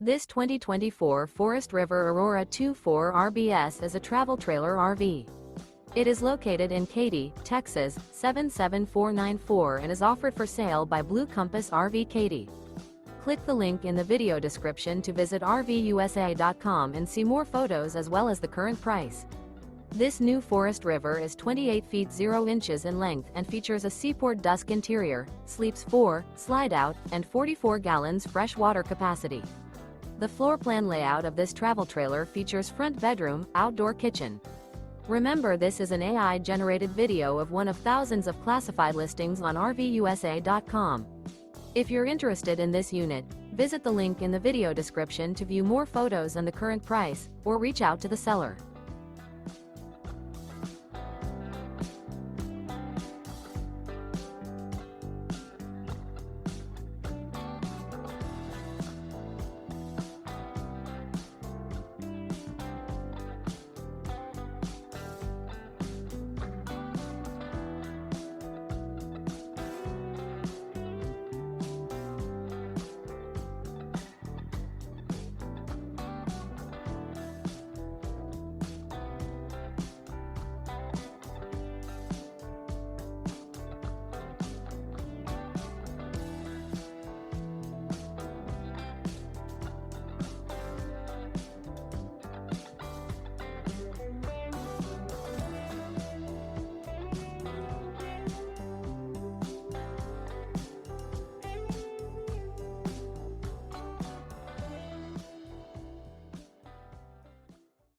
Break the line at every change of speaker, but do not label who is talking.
This 2024 Forest River Aurora 2.4 RBS is a travel trailer RV. It is located in Katy, Texas, 77494 and is offered for sale by Blue Compass RV Katy. Click the link in the video description to visit RVUSA.com and see more photos as well as the current price. This new Forest River is 28 feet 0 inches in length and features a SEAPORT DUSK interior, sleeps 4, Slideout, and 44 gallons fresh water capacity. The floor plan layout of this travel trailer features front bedroom, outdoor kitchen. Remember, this is an AI-generated video of one of thousands of classified listings on RVUSA.com. If you're interested in this unit, visit the link in the video description to view more photos and the current price, or reach out to the seller.